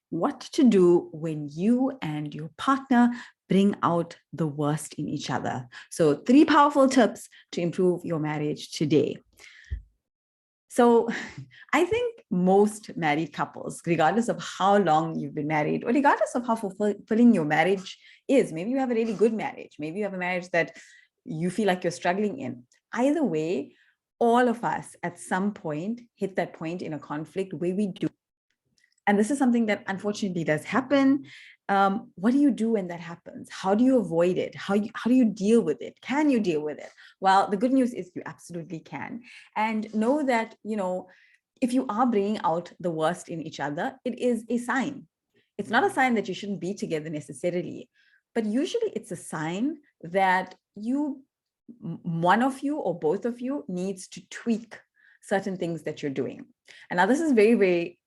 what to do when you and your partner bring out the worst in each other. So 3 powerful tips to improve your marriage today. So I think most married couples, regardless of how long you've been married, or regardless of how fulfilling your marriage is, maybe you have a really good marriage, maybe you have a marriage that you feel like you're struggling in. Either way, all of us at some point hit that point in a conflict where we do. And this is something that unfortunately does happen. What do you do when that happens? How do you avoid it? How do you deal with it? Can you deal with it? Well, the good news is you absolutely can. And know that, if you are bringing out the worst in each other, it is a sign. It's not a sign that you shouldn't be together necessarily, but usually it's a sign that one of you or both of you needs to tweak certain things that you're doing. And now this is very, very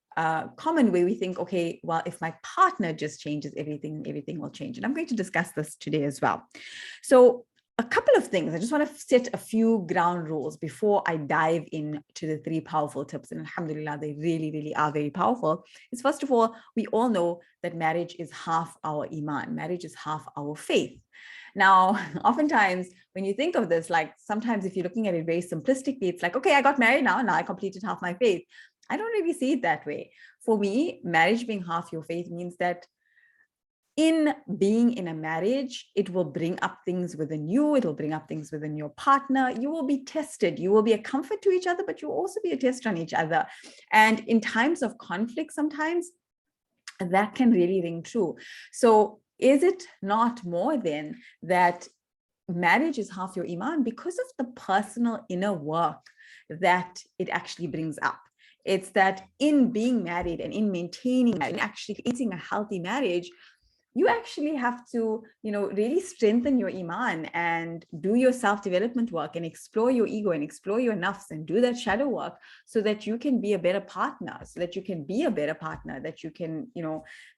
common way we think, okay, well, if my partner just changes everything will change. And I'm going to discuss this today as well. So a couple of things. I just want to set a few ground rules before I dive into the 3 powerful tips. And alhamdulillah, they really, really are very powerful. Is first of all, we all know that marriage is half our iman. Marriage is half our faith. Now, oftentimes when you think of this, like sometimes if you're looking at it very simplistically, it's like, okay, I got married now I completed half my faith. I don't really see it that way. For me, marriage being half your faith means that in being in a marriage, it will bring up things within you. It will bring up things within your partner. You will be tested. You will be a comfort to each other, but you'll also be a test on each other. And in times of conflict, sometimes that can really ring true. So is it not more then that marriage is half your iman because of the personal inner work that it actually brings up? It's that in being married and in maintaining and actually creating a healthy marriage, you actually have to, really strengthen your iman and do your self-development work and explore your ego and explore your nafs and do that shadow work so that you can be a better partner, that you can,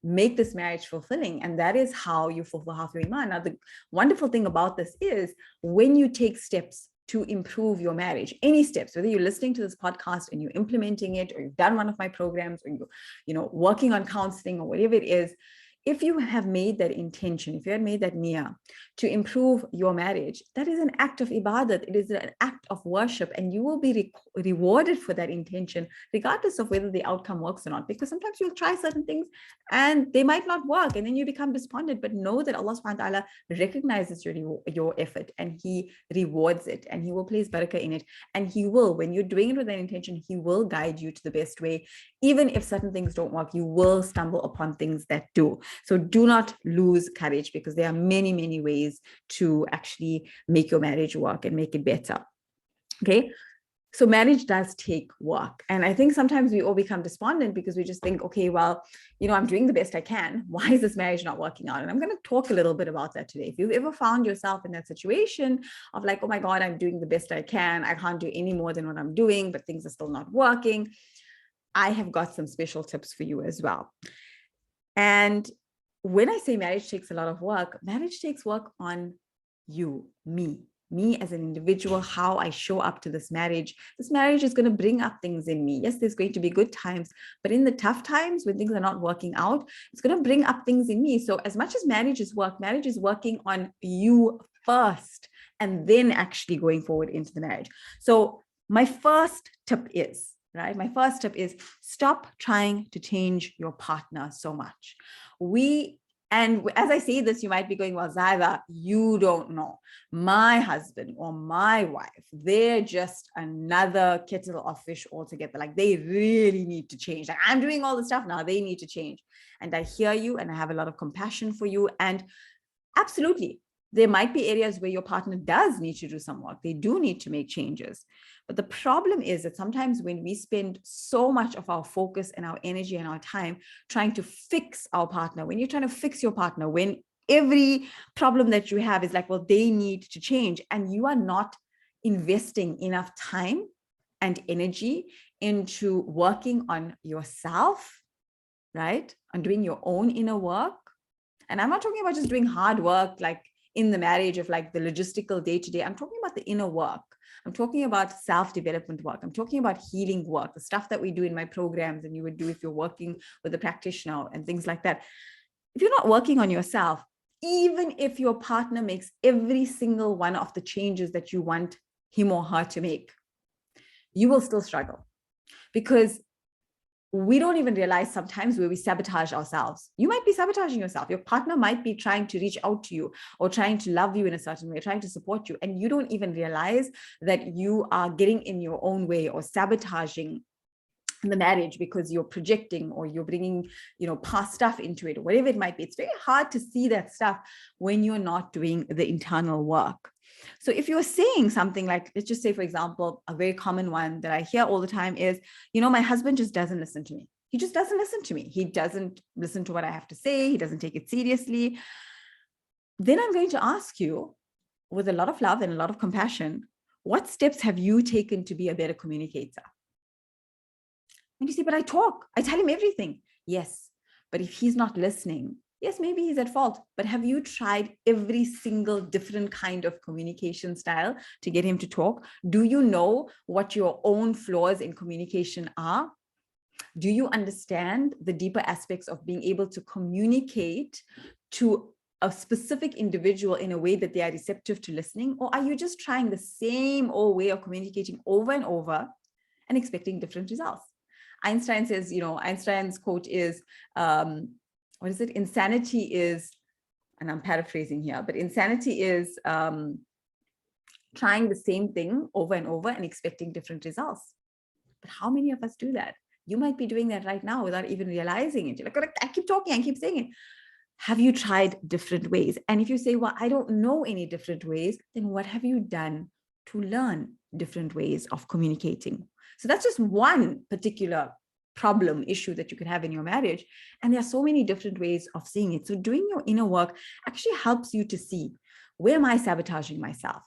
make this marriage fulfilling. And that is how you fulfill half your iman. Now, the wonderful thing about this is when you take steps to improve your marriage, any steps, whether you're listening to this podcast and you're implementing it, or you've done one of my programs, or you're, working on counseling or whatever it is, if you have made that intention, if you had made that niyyah to improve your marriage, that is an act of ibadat. It is an act of worship, and you will be rewarded for that intention, regardless of whether the outcome works or not. Because sometimes you'll try certain things and they might not work, and then you become despondent. But know that Allah subhanahu wa ta'ala recognizes your effort, and He rewards it, and He will place barakah in it. And He will, when you're doing it with that intention, He will guide you to the best way. Even if certain things don't work, you will stumble upon things that do. So do not lose courage, because there are many, many ways to actually make your marriage work and make it better. Okay. So marriage does take work. And I think sometimes we all become despondent because we just think, okay, well, I'm doing the best I can. Why is this marriage not working out? And I'm going to talk a little bit about that today. If you've ever found yourself in that situation of like, oh my God, I'm doing the best I can, I can't do any more than what I'm doing, but things are still not working, I have got some special tips for you as well. And when I say marriage takes a lot of work, marriage takes work on you, me as an individual, how I show up to this marriage. This marriage is going to bring up things in me. Yes, there's going to be good times, but in the tough times when things are not working out, it's going to bring up things in me. So as much as marriage is working on you first, and then actually going forward into the marriage. So my first tip is, stop trying to change your partner so much. And as I say this, you might be going, well, Zaahida, you don't know. My husband or my wife, they're just another kettle of fish altogether. Like, they really need to change. Like, I'm doing all the stuff now, they need to change. And I hear you, and I have a lot of compassion for you. And absolutely, there might be areas where your partner does need to do some work. They do need to make changes. But the problem is that sometimes when we spend so much of our focus and our energy and our time trying to fix our partner, when you're trying to fix your partner, when every problem that you have is like, well, they need to change, and you are not investing enough time and energy into working on yourself, right? On doing your own inner work. And I'm not talking about just doing hard work, like in the marriage of like the logistical day-to-day. I'm talking about the inner work. I'm talking about self-development work. I'm talking about healing work, the stuff that we do in my programs and you would do if you're working with a practitioner and things like that. If you're not working on yourself, even if your partner makes every single one of the changes that you want him or her to make, you will still struggle, because we don't even realize sometimes where we sabotage ourselves. You might be sabotaging yourself. Your partner might be trying to reach out to you or trying to love you in a certain way, trying to support you. And you don't even realize that you are getting in your own way or sabotaging the marriage because you're projecting or you're bringing, past stuff into it, or whatever it might be. It's very hard to see that stuff when you're not doing the internal work. So if you're saying something like, let's just say, for example, a very common one that I hear all the time is, my husband just doesn't listen to me. He just doesn't listen to me. He doesn't listen to what I have to say. He doesn't take it seriously. Then I'm going to ask you, with a lot of love and a lot of compassion, what steps have you taken to be a better communicator? And you say, but I talk, I tell him everything. Yes, but if he's not listening, yes, maybe he's at fault, but have you tried every single different kind of communication style to get him to talk? Do you know what your own flaws in communication are? Do you understand the deeper aspects of being able to communicate to a specific individual in a way that they are receptive to listening? Or are you just trying the same old way of communicating over and over and expecting different results? Einstein says, Einstein's quote is, what is it? Insanity is, and I'm paraphrasing here, but insanity is trying the same thing over and over and expecting different results. But how many of us do that? You might be doing that right now without even realizing it. You're like, I keep talking, I keep saying it. Have you tried different ways? And if you say, well, I don't know any different ways, then what have you done to learn different ways of communicating? So that's just one particular problem, issue that you could have in your marriage. And there are so many different ways of seeing it. So doing your inner work actually helps you to see, where am I sabotaging myself?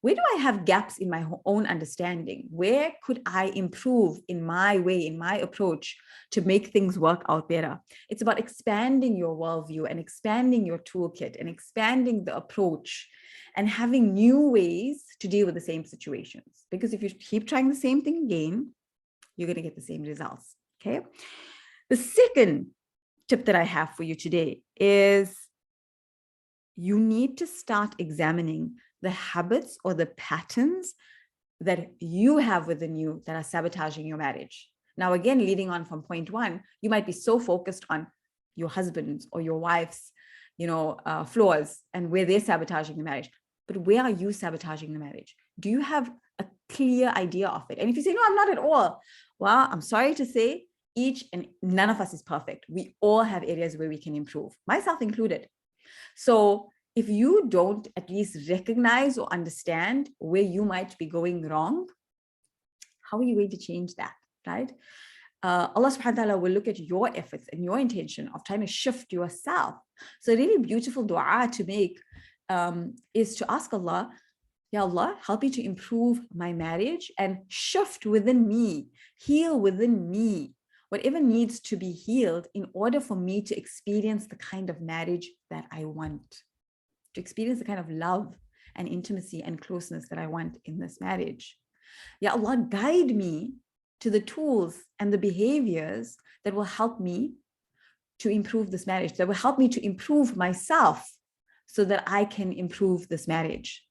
Where do I have gaps in my own understanding? Where could I improve in my way, in my approach to make things work out better? It's about expanding your worldview and expanding your toolkit and expanding the approach and having new ways to deal with the same situations. Because if you keep trying the same thing again, you're going to get the same results. Okay. The second tip that I have for you today is you need to start examining the habits or the patterns that you have within you that are sabotaging your marriage. Now, again, leading on from point one, you might be so focused on your husband's or your wife's, flaws and where they're sabotaging the marriage. But where are you sabotaging the marriage? Do you have a clear idea of it? And if you say, no, I'm not at all, well, I'm sorry to say, each and none of us is perfect. We all have areas where we can improve, myself included. So if you don't at least recognize or understand where you might be going wrong, how are you going to change that, right? Allah subhanahu wa ta'ala will look at your efforts and your intention of trying to shift yourself. So a really beautiful dua to make is to ask Allah, Ya Allah, help me to improve my marriage and shift within me, heal within me, whatever needs to be healed in order for me to experience the kind of marriage that I want, to experience the kind of love and intimacy and closeness that I want in this marriage. Ya Allah, guide me to the tools and the behaviors that will help me to improve this marriage, that will help me to improve myself so that I can improve this marriage.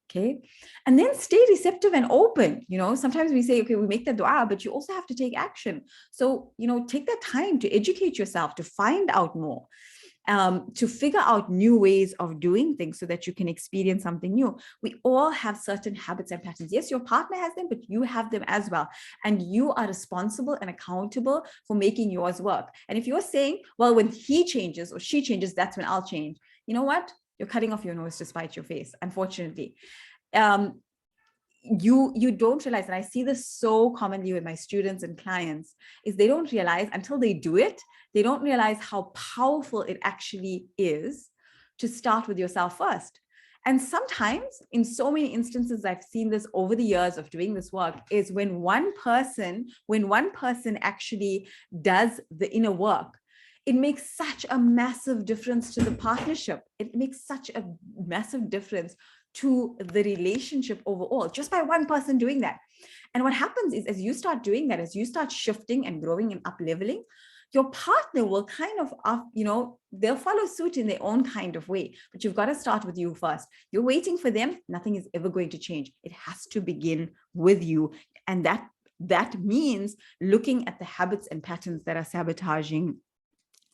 Okay. And then stay receptive and open. Sometimes we say, okay, we make the dua, but you also have to take action. So, take that time to educate yourself, to find out more, to figure out new ways of doing things so that you can experience something new. We all have certain habits and patterns. Yes, your partner has them, but you have them as well. And you are responsible and accountable for making yours work. And if you're saying, well, when he changes or she changes, that's when I'll change. You know what? You're cutting off your nose to spite your face, unfortunately. You don't realize, and I see this so commonly with my students and clients, is they don't realize until they do it, they don't realize how powerful it actually is to start with yourself first. And sometimes, in so many instances, I've seen this over the years of doing this work, is when one person actually does the inner work, it makes such a massive difference to the partnership. It makes such a massive difference to the relationship overall, just by one person doing that. And what happens is, as you start doing that, as you start shifting and growing and up leveling, your partner will kind of, they'll follow suit in their own kind of way, but you've got to start with you first. You're waiting for them. Nothing is ever going to change. It has to begin with you. And that means looking at the habits and patterns that are sabotaging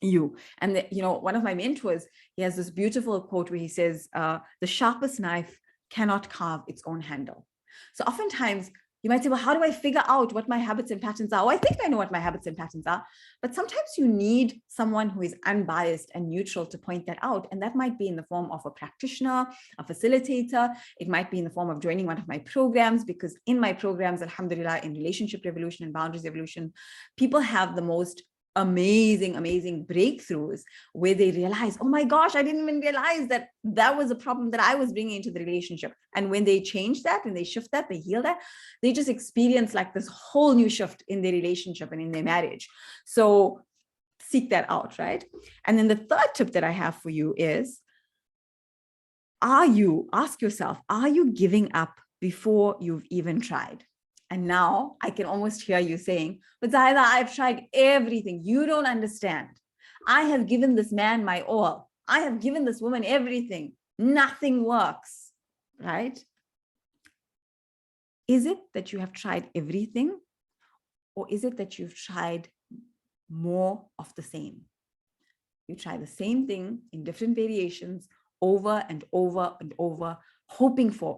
you. And one of my mentors, he has this beautiful quote where he says, the sharpest knife cannot carve its own handle. So oftentimes you might say, well, how do I figure out what my habits and patterns are? Oh, I think I know what my habits and patterns are. But sometimes you need someone who is unbiased and neutral to point that out. And that might be in the form of a practitioner, a facilitator. It might be in the form of joining one of my programs, because in my programs, alhamdulillah, in Relationship Revolution and Boundaries Evolution, people have the most amazing breakthroughs where they realize, oh my gosh, I didn't even realize that was a problem that I was bringing into the relationship. And when they change that and they shift that, they heal that, they just experience like this whole new shift in their relationship and in their marriage. So seek that out, right? And then the third tip that I have for you is, ask yourself, are you giving up before you've even tried? And now I can almost hear you saying, but Zaahida, I've tried everything. You don't understand. I have given this man my all. I have given this woman everything. Nothing works, right? Is it that you have tried everything? Or is it that you've tried more of the same? You try the same thing in different variations over and over and over,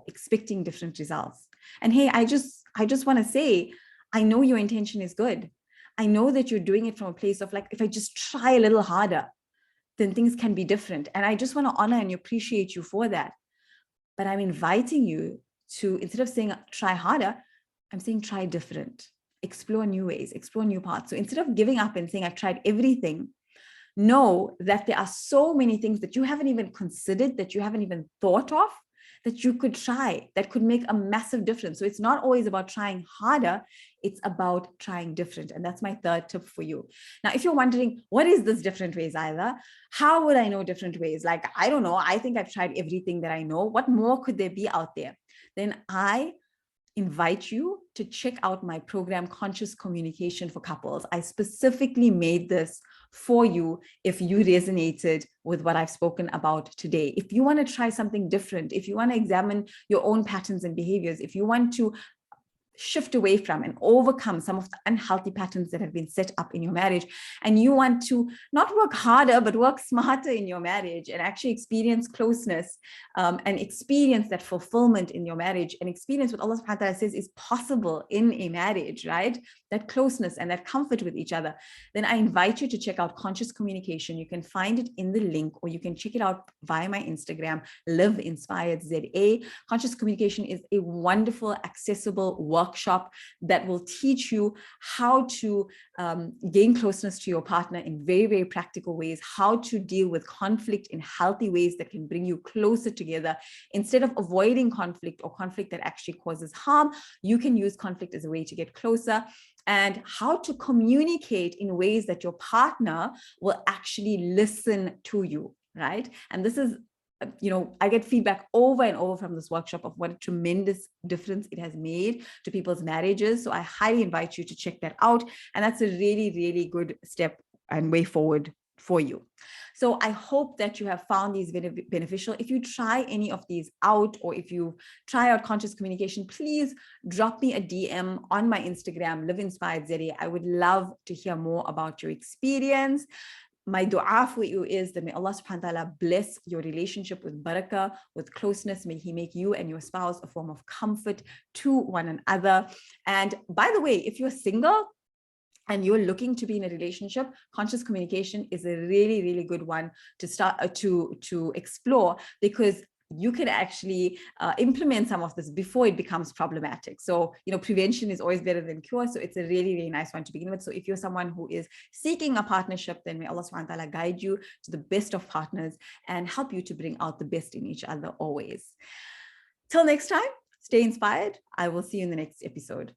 expecting different results. And hey, I just want to say, I know your intention is good. I know that you're doing it from a place of like, if I just try a little harder, then things can be different. And I just want to honor and appreciate you for that. But I'm inviting you to, instead of saying try harder, I'm saying try different, explore new ways, explore new paths. So instead of giving up and saying I've tried everything, know that there are so many things that you haven't even considered, that you haven't even thought of, that you could try, that could make a massive difference. So it's not always about trying harder, it's about trying different. And that's my third tip for you. Now, if you're wondering, what is this different ways, Zaahida? How would I know different ways? Like, I don't know. I think I've tried everything that I know. What more could there be out there? Then I invite you to check out my program, Conscious Communication for Couples. I specifically made this for you if you resonated with what I've spoken about today. If you want to try something different, if you want to examine your own patterns and behaviors, if you want to shift away from and overcome some of the unhealthy patterns that have been set up in your marriage, and you want to not work harder, but work smarter in your marriage and actually experience closeness and experience that fulfillment in your marriage and experience what Allah subhanahu wa ta'ala says is possible in a marriage, right? That closeness and that comfort with each other, then I invite you to check out Conscious Communication. You can find it in the link, or you can check it out via my Instagram, Live Inspired ZA. Conscious Communication is a wonderful, accessible workshop that will teach you how to gain closeness to your partner in very, very practical ways, how to deal with conflict in healthy ways that can bring you closer together. Instead of avoiding conflict or conflict that actually causes harm, you can use conflict as a way to get closer, and how to communicate in ways that your partner will actually listen to you, right? And this is, I get feedback over and over from this workshop of what a tremendous difference it has made to people's marriages. So I highly invite you to check that out. And that's a really, really good step and way forward for you. So I hope that you have found these beneficial. If you try any of these out, or if you try out Conscious Communication, please drop me a DM on my Instagram, Live Inspired ZA. I would love to hear more about your experience. My dua for you is that may Allah subhanahu wa ta'ala bless your relationship with barakah, with closeness. May He make you and your spouse a form of comfort to one another. And by the way, if you're single and you're looking to be in a relationship, Conscious Communication is a really, really good one to start to explore, because you can actually implement some of this before it becomes problematic. So, prevention is always better than cure. So it's a really, really nice one to begin with. So if you're someone who is seeking a partnership, then may Allah subhanahu wa ta'ala guide you to the best of partners and help you to bring out the best in each other always. Till next time, stay inspired. I will see you in the next episode.